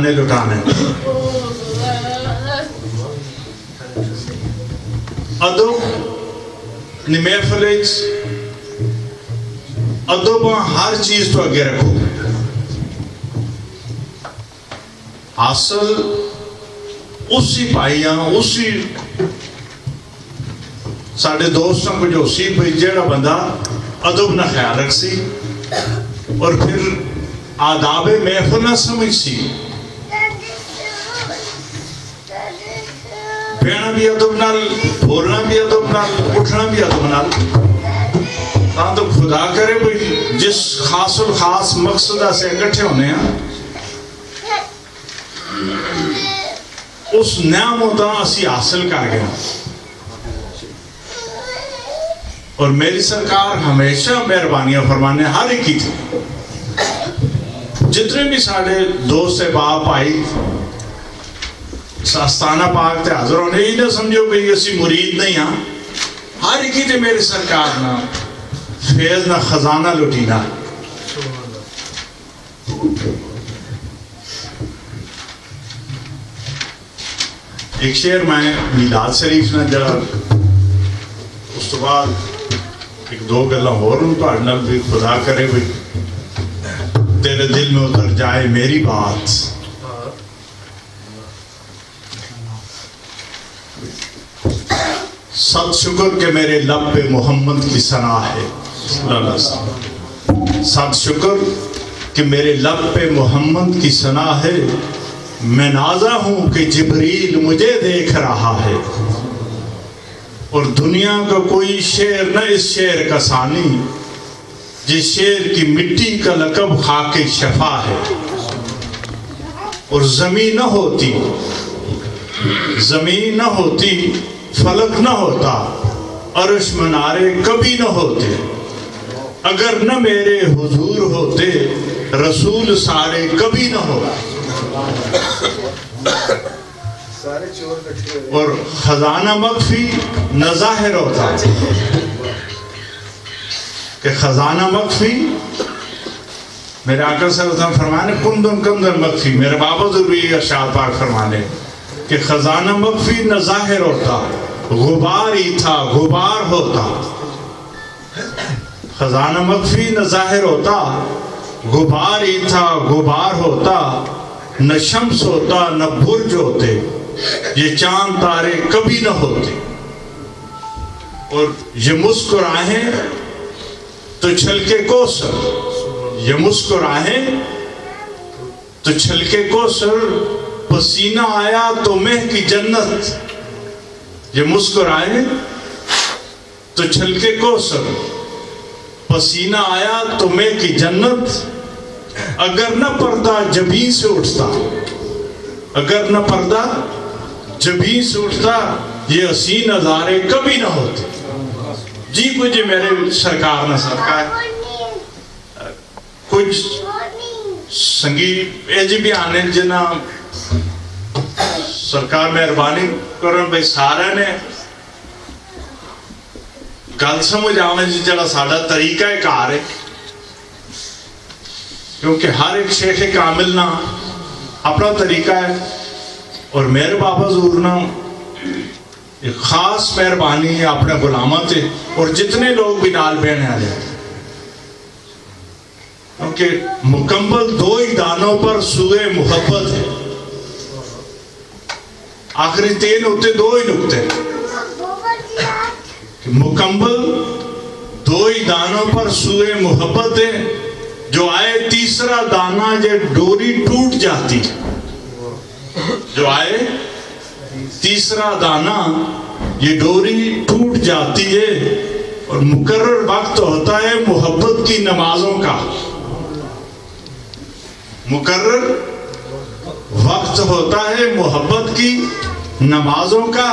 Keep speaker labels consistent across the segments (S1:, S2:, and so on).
S1: खजाने लुटाने। अदब ने महफिल अदब हर चीज तो अगे रखो। असल उसी भाइया उसी साढ़े दोस्तों को जो सी भाई जेड़ा बंदा अदब ना ख्याल रख सी और फिर आदाबे महफिल ना समझ सी, बहना भी अदब नाल, बोलना भी अदब नाल, उठना भी अदब नाल। तो खुदा करे भाई जिस खासुल खास मकसद से इकट्ठे होने हैं उस नियामत असी हासिल कर गए। और मेरी सरकार हमेशा मेहरबानियां फरमाने हर एक की थी। जितने भी साढ़े दोस्त बाप भाई आस्थाना पाक ते हाजिर होने, ये ना समझो कि असी मुरीद नहीं हाँ, हर एक ही मेरी सरकार ना फैज ना खजाना लुटीना। एक शेर मैं मिलाद शरीफ ना जरा उस तो बाद एक दो गल्लां होर भी खुदा करे भी तेरे दिल में उतर जाए मेरी बात। सत शुक्र के मेरे लब पे मोहम्मद की सना है। सत शुक्र कि मेरे लब पे मोहम्मद की सना है। मैं नाजा हूं कि जिब्रील मुझे देख रहा है। और दुनिया का कोई शेर न इस शेर का सानी, जिस शेर की मिट्टी का लकब खाके शफा है। और जमीन न होती फलक न होता, अर्श मनारे कभी न होते। अगर न मेरे हुजूर होते रसूल सारे कभी न होते। और खजाना मख्फी न ज़ाहिर होता कि खजाना मख्फी मेरे आका सल्लल्लाहु फरमाने कुंदन कंदन मख्फी। मेरे बाबा ज़रूरी इरशाद पाक फरमाने कि खजाना मख्फी न ज़ाहिर होता, गुबार ही था गुबार होता। खजाना मख्फी न ज़ाहिर होता, गुबार ही था गुबार होता। न शम्स होता न बुर्ज होते, ये चांद तारे कभी न होते। और ये मुस्कुराहे तो छलके कौसर, ये मुस्कुराहे तो छलके कौसर। पसीना आया तो महकी जन्नत, ये मुस्कुराए तो छलके कौसर। पसीना आया तो महकी जन्नत। अगर न पर्दा जबी से उठता, अगर न पर्दा जबी से उठता, ये हसी नजारे कभी ना होते। जी कुछ मेरे सरकार न सरकार कुछ संगीत एज भी आने जिना सरकार मेहरबानी करन भाई सारे ने गल समझ आवे जरा साडा तरीका है कार है। क्योंकि हर एक शेख कामिल ना अपना तरीका है। और मेरे बाबा ज़रूर ना एक खास मेहरबानी है अपने गुलामा ते और जितने लोग भी नाल बहने वाले। क्योंकि मुकम्मल दो ही दानों पर सूए मोहब्बत है। आखिरी तीन होते दो ही नुकते, मुकम्मल दो ही दानों पर सूए मोहब्बत है। जो आए तीसरा दाना ये डोरी टूट जाती है। जो आए तीसरा दाना ये डोरी टूट जाती है। और मुकर्रर वक्त होता है मोहब्बत की नमाजों का। मुकर्रर वक्त होता है मोहब्बत की नमाजों का।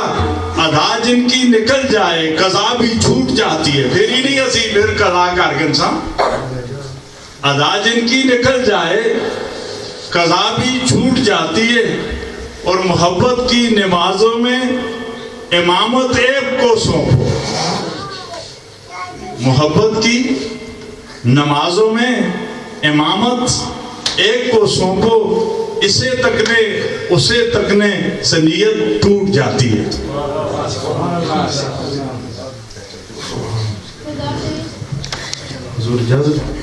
S1: अदा जिनकी निकल जाए कज़ा भी छूट जाती है। फिर ही नहीं असी फिर कज़ा कर इंसान। अदा जिनकी निकल जाए कज़ा भी छूट जाती है। और मोहब्बत की नमाजों में इमामत एक को सौंपो। मोहब्बत की नमाजों में इमामत एक को सौंपो। इसे तकने उसे तकने से नीयत टूट जाती है। हुजूर इजाज़त।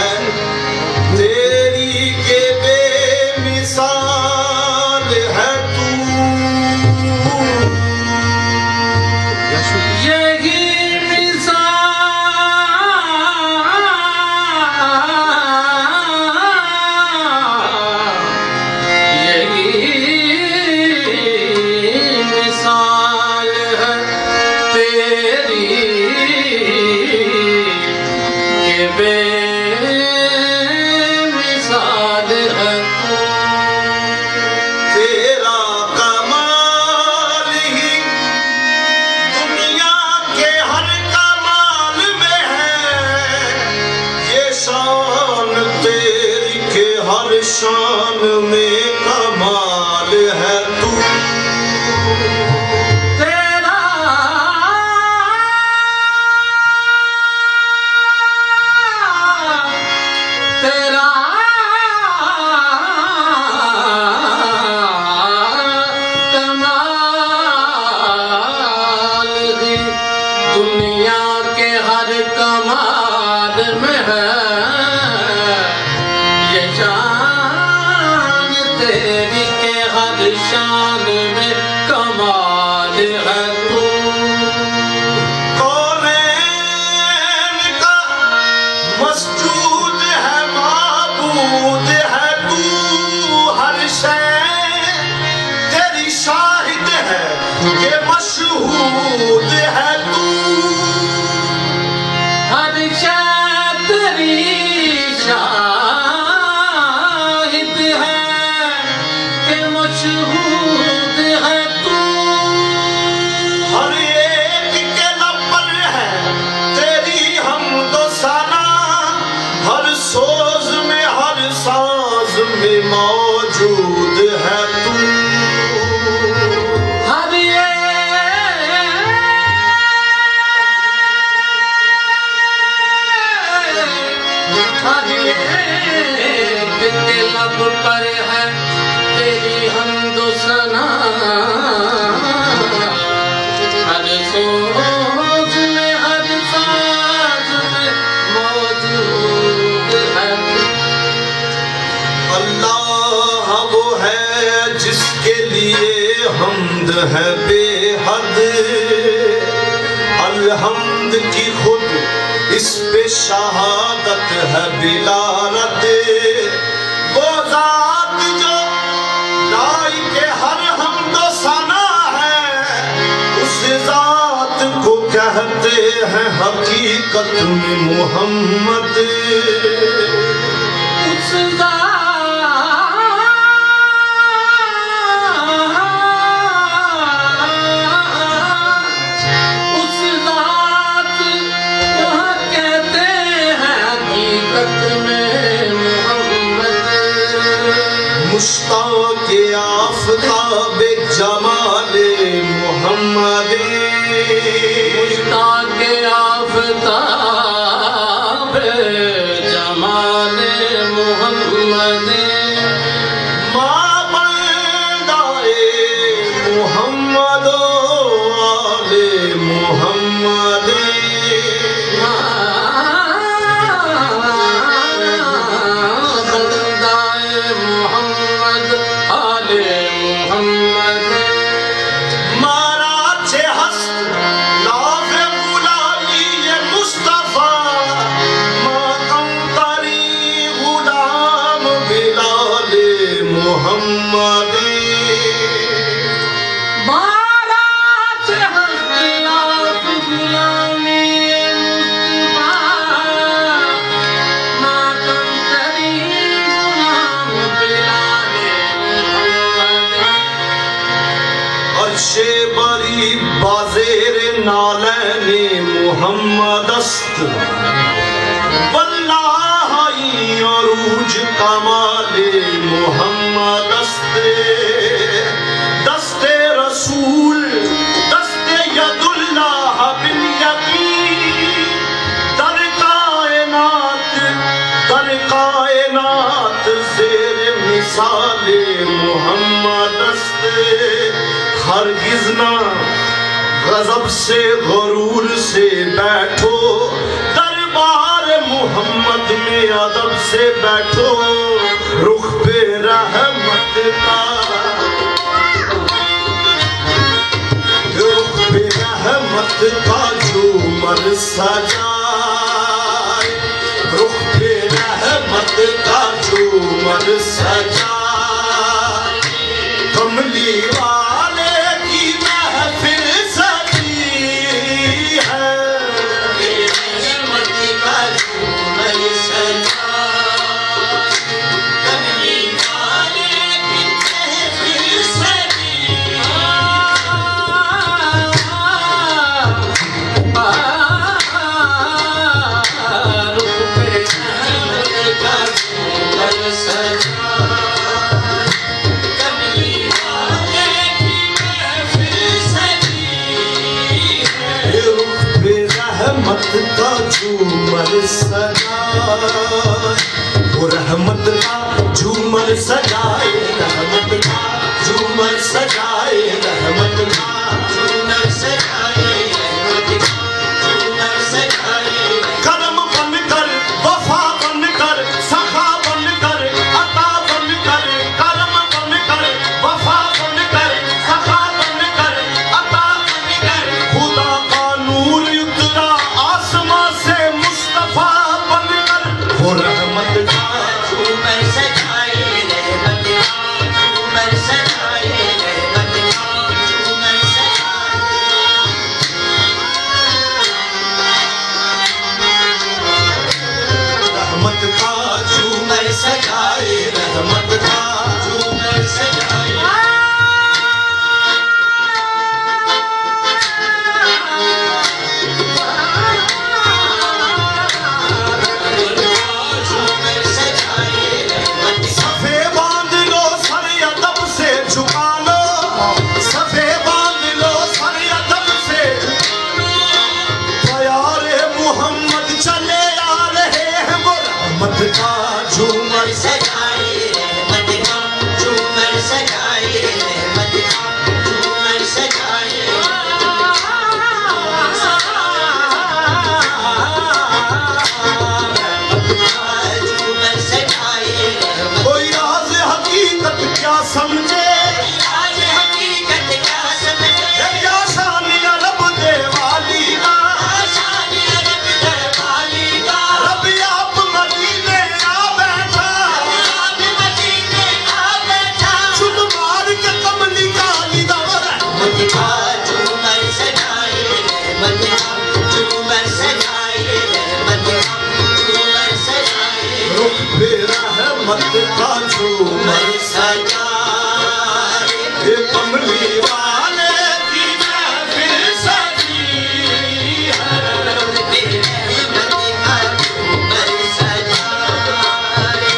S2: है तेरी के बेमिसाल है तू।
S3: यही मिसाल है तेरी के बेमिसाल है तू।
S2: तेरा कमाल ही दुनिया के हर कमाल में है, ये शान तेरी के हर शान में कमाल है तू।
S3: तेरा कमाल ही दुनिया के हर कमाल में है, ये शान तेरी के हर शान में कमाल है तू।
S2: कौनैन का मस्जूद है माबूद है तू, हर शय तेरी शाहिद है ये मशहूद है तू।
S3: हर शय तेरी शाहिद है कि मशहूद है तू।
S2: हर एक के लब पर है तेरी हमदो सना, हर सोज में हर साज में मौजूद है तू।
S3: हर एक के लब पर है तेरी हमदो सना, हर सोच में हर साज में मौजूद है तू।
S2: अल्लाह वो है जिसके लिए हम्द है बेहद, अलहम्द की खुद इस पे शहादत है बिला रद। वो जात जो लाई के हर हमदो सना है, उस जात को कहते हैं हकीकत में मोहम्मद।
S3: उस जात को कहते हैं हकीकत में मोहम्मद।
S2: मुश्ताक आफताब जमाल मोहम्मद,
S3: मुश्ताक आफताब जमाल मोहम्मद।
S2: माँ बंदाए मोहम्मद आले मोहम्मद।
S3: बंदाए मोहम्मद आले मोहम्मद।
S2: मारा छे हस्त लावे गुलामी ये मुस्तफा, मातम तरी गुलाम बिलाल मोहम्मद।
S3: महाराज हस्तियात गुलामी मुस्तफा, मातम तरी गुलाम बिलाले मोहम्मद।
S2: अर्शे बरी बाजेर नालैने मोहम्मद अस्त, वल्लाह अरूज कमाले मोहम्मद अस्त। दस्ते रसूल दस्ते यदुल्लाह बिन यकीन, दर कायनात ज़ेर मिसाल मोहम्मद अस्त। हरगिज़ ना गज़ब से गरूर से बैठो, दरबार मोहम्मद में अदब से बैठो, रुख पे रहमत का, रुख पे रहमत का झूमर सजाए, रुख पे रहमत का झूमर सजाए, कमली वाले की महफिल सजी है, रहमत का झूमर सजाए, कमली वाले की महफिल सजी का झूमर सजाए, वो रहमत का झूमर सजाए, रहमत का झूमर सजाए, रहमत का झूमर सजाए, रहमत का झूमर सजाए, करम बनकर वफा बनकर सखा बनकर अता बनकर, करम बनकर वफा बनकर सखा बनकर अता बनकर, खुदा का नूर उतरा आसमां से मुस्तफा बनकर, वो रहमत का झूमर सजाए, रहमत का झूमर सजाए, रहमत का झूमर सजाए, रहमत का झूमर सजाए, रहमत का झूमर सजाए, रहमत का झूमर सजाए, रहमत का झूमर सजाए, रहमत का झूमर सजाए, झूमर सजाए, कोई राज हकीकत क्या समझे, राज हकीकत क्या समझे, क्या शान रब दे वाली का, शान रब दे वाली का, रब आप मदीने आ बैठा, आप मदीने आ बैठा, चुन मार के कमली काली दा, रहमत का झूमर सजाए, रहमत का झूमर सजाए, रहमत का झूमर सजाए, रुख पे रहमत का झूमर सजाए, ये कमली वाले की महफिल सजी है, रुख पे रहमत का झूमर सजाए,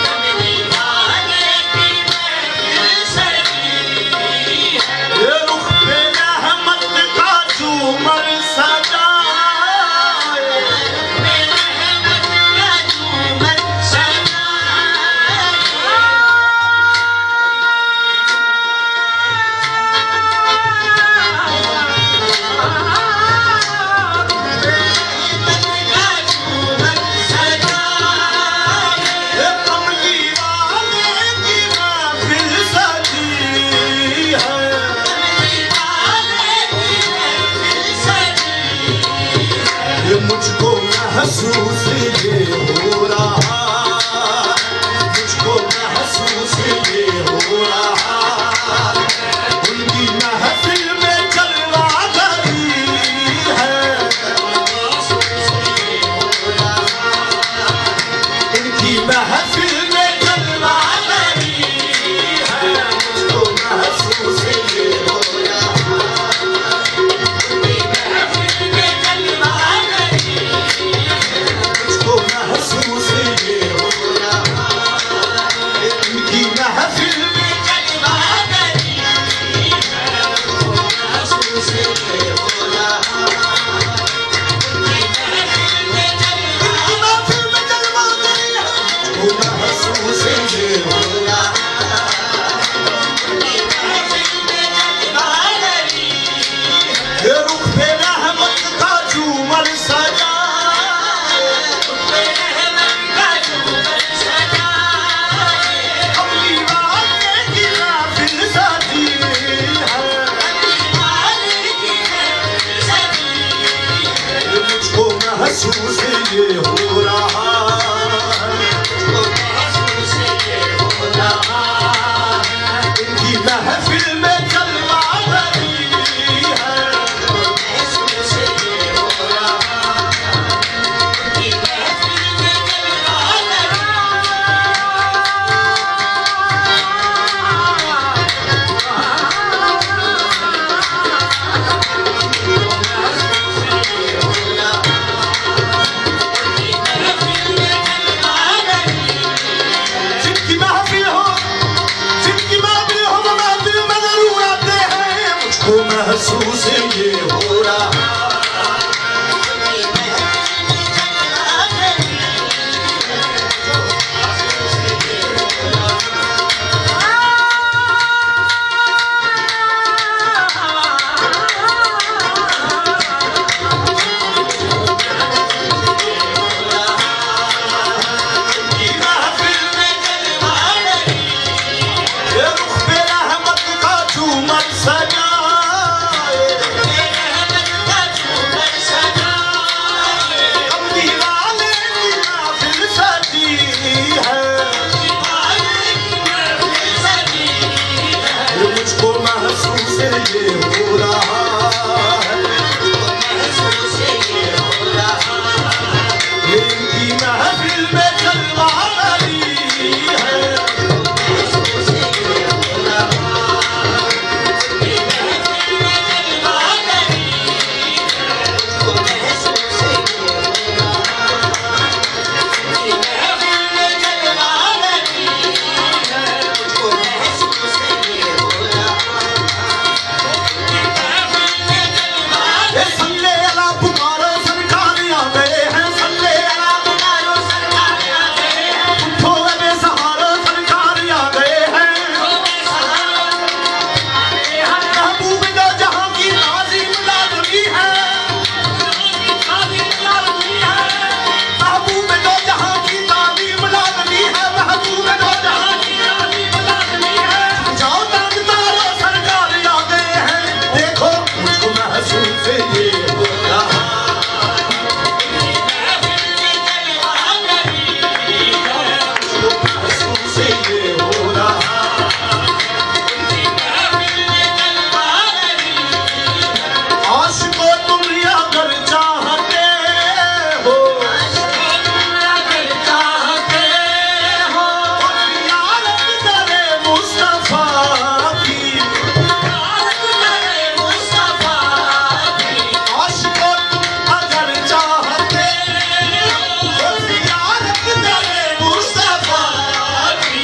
S2: कमली वाले की महफिल सजी है, ये रुख पे रहमत का झूमर सजाए, रहमत का झूमर मुझको महसूस ये हो रहा, मुझको महसूस ये हो रहा, उनकी महफिल में जलवा गई है, इनकी महफिल में जलवा गई है, मुझको महसूस ये हो रहा, महसूस ये हो रहा, इनकी महफिल में जलवा गई है, महसूस ये हो रहा, महफिल में जलवा गई है, महसूस ये हो रहा, महफिल में जलवा गई है, रुख पे रहमत का झूमर सजाए,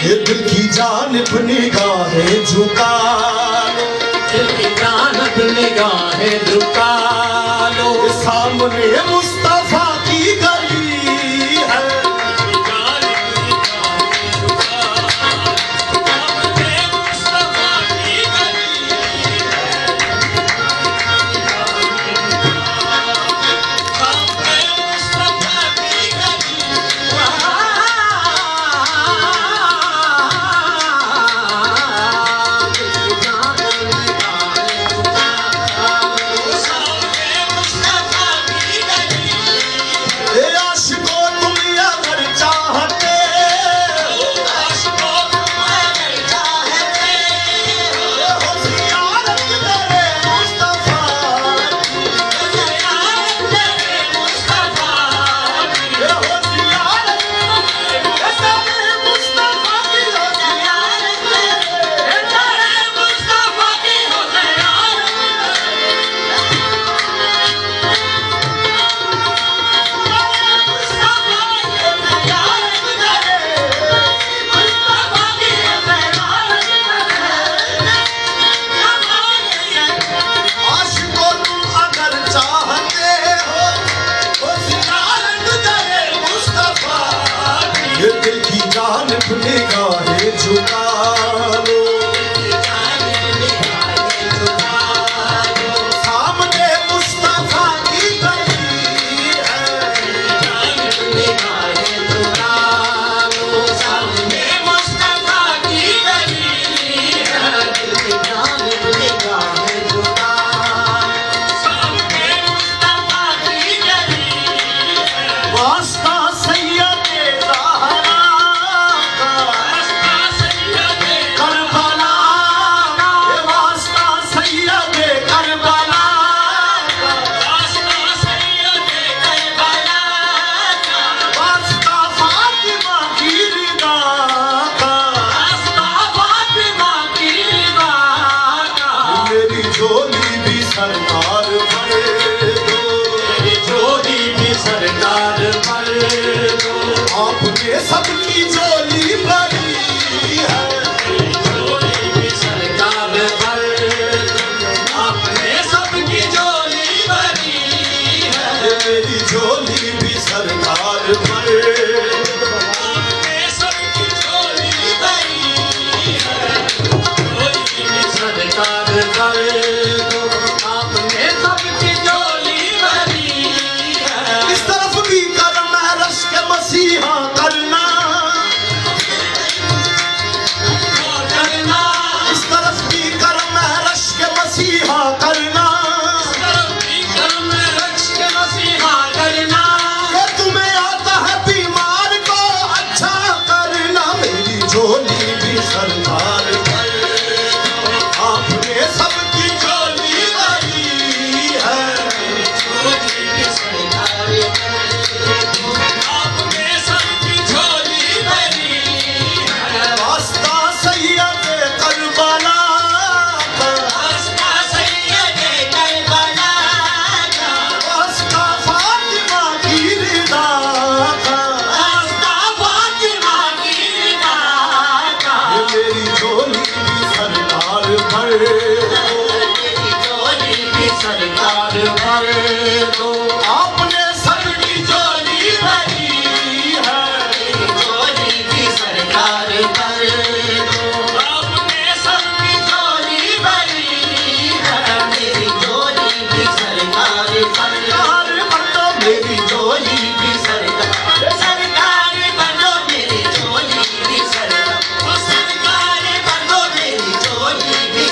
S2: ये दिल की जानिब निगाहें झुका लो,
S3: दिल की जानिब निगाहें झुका लो।
S2: सामने मुस्तफा की गली है, निगाहें झुका लो, सामने मुस्तफा की गली है,
S3: सामने मुस्तफा की गली है, दिल की जानिब निगाहें झुका लो, सामने मुस्तफा की गली है।
S2: वास्ता सैयदे ज़हरा सरकार भर दो,
S3: मेरी झोली भी सरकार भर दो।
S2: आपने सबकी झोली भरी है,
S3: मेरी झोली भी सरकार भर दो, आपने सबकी झोली भरी है।
S2: मेरी झोली भी सरकार भर दो,
S3: आपने सबकी झोली भरी है, झोली भी सरकार भर दो, आपने सबकी झोली भरी है।
S2: इस तरफ भी करम है रश के मसीहा करना,
S3: करना
S2: इस तरफ भी करम है रश के मसीहा करना,
S3: कर्म रक्ष के मसीहा करना।
S2: ये तुम्हें आता है बीमार को अच्छा करना। मेरी झोली भी सरकार भर दो, आपने सबकी झोली भरी है,
S3: झोली भी सरकार आपने सबकी झोली भरी है।
S2: वास्ता सैयदे करबला का,
S3: वास्ता सैयदे करबला का,
S2: वास्ता फातिमा की रिदा का,
S3: वास्ता फातिमा की रिदा का।
S2: मेरी झोली भी सरकार भर दो,
S3: मेरी झोली भी सरकार भर दो,
S2: आपने सबकी झोली भरी है,
S3: मेरी झोली भी सरकार भर दो, आपने सबकी झोली भरी है। मेरी झोली भी सरकार भर दो,
S2: मेरी झोली
S3: भी सरकार सरकार बनो, मेरी झोली भी सरकार सरकार बनो, मेरी झोली भी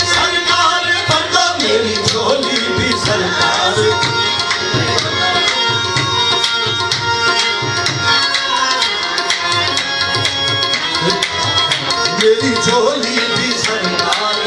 S2: सरकार भर दो, मेरी झोली भी सरकार। मेरी झोली भी सरकार